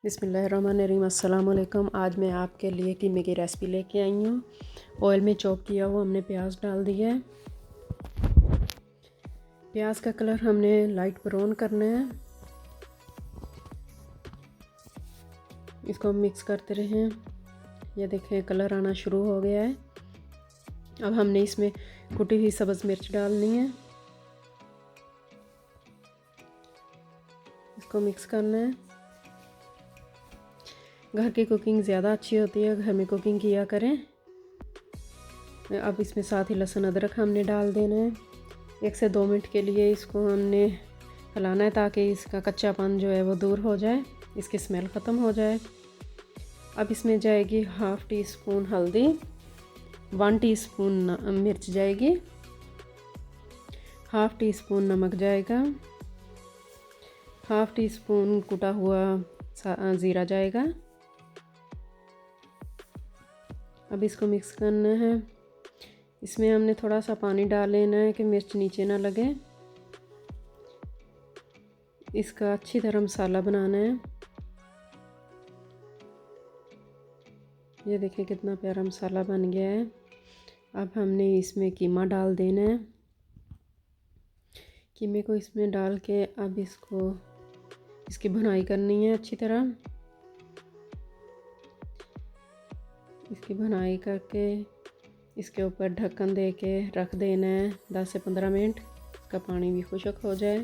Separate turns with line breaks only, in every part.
बिस्मिल्लाहिर्रहमानिर्रहीम। अस्सलाम वालेकुम। आज मैं आपके लिए कीमे की रेसिपी लेके आई हूँ। ऑयल में चॉप किया हुआ हमने प्याज डाल दिया है। प्याज का कलर हमने लाइट ब्राउन करना है। इसको मिक्स करते रहें। ये देखें कलर आना शुरू हो गया है। अब हमने इसमें कुटी हुई सब्ज़ मिर्च डालनी है। इसको मिक्स करना है। घर की कुकिंग ज़्यादा अच्छी होती है, घर में कुकिंग किया करें। अब इसमें साथ ही लहसुन अदरक हमने डाल देना है। 1 से 2 मिनट के लिए इसको हमने हिलाना है ताकि इसका कच्चापन जो है वो दूर हो जाए, इसकी स्मेल ख़त्म हो जाए। अब इसमें जाएगी 1/2 टीस्पून हल्दी, 1 टीस्पून मिर्च जाएगी, 1/2 टीस्पून नमक जाएगा, 1/2 टीस्पून कुटा हुआ ज़ीरा जाएगा। अब इसको मिक्स करना है। इसमें हमने थोड़ा सा पानी डाल लेना है कि मिर्च नीचे ना लगे। इसका अच्छी तरह मसाला बनाना है। ये देखिए कितना प्यारा मसाला बन गया है। अब हमने इसमें कीमा डाल देना है। कीमे को इसमें डाल के अब इसकी भुनाई करनी है अच्छी तरह। इसकी भुनाई करके इसके ऊपर ढक्कन दे के रख देना है 10 से 15 मिनट। इसका पानी भी खुश्क हो जाए।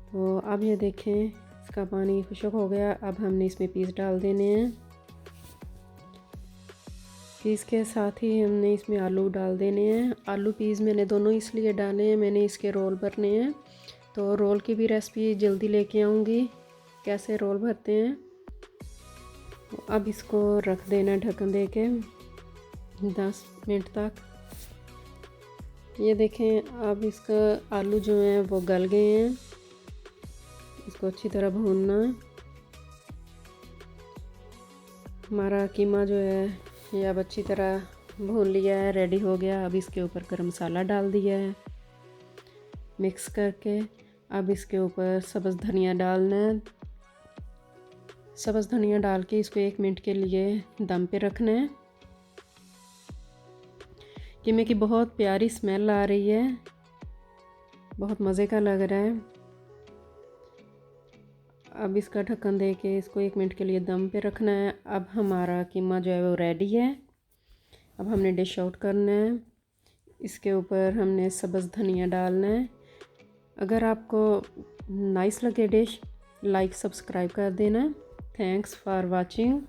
तो अब ये देखें इसका पानी खुश्क हो गया। अब हमने इसमें पीस डाल देने हैं। पीस के साथ ही हमने इसमें आलू डाल देने हैं। आलू पीस मैंने दोनों इसलिए डाले हैं, मैंने इसके रोल भरने हैं। तो रोल की भी रेसिपी जल्दी लेके आऊँगी, कैसे रोल भरते हैं। अब इसको रख देना ढक्कन दे के 10 मिनट तक। ये देखें अब इसका आलू जो हैं वो गल गए हैं। इसको अच्छी तरह भूनना है। हमारा कीमा जो है ये अब अच्छी तरह भून लिया है, रेडी हो गया। अब इसके ऊपर गरम मसाला डाल दिया है मिक्स करके। अब इसके ऊपर सब्ज़ धनिया डालना है। सब्ज़ धनिया डाल के इसको 1 मिनट के लिए दम पे रखना है। कीमे की बहुत प्यारी स्मेल आ रही है, बहुत मज़े का लग रहा है। अब इसका ढक्कन दे के इसको 1 मिनट के लिए दम पे रखना है। अब हमारा कीमा जो है वो रेडी है। अब हमने डिश आउट करना है। इसके ऊपर हमने सब्ज़ धनिया डालना है। अगर आपको नाइस लगे डिश, लाइक सब्सक्राइब कर देना। Thanks for watching.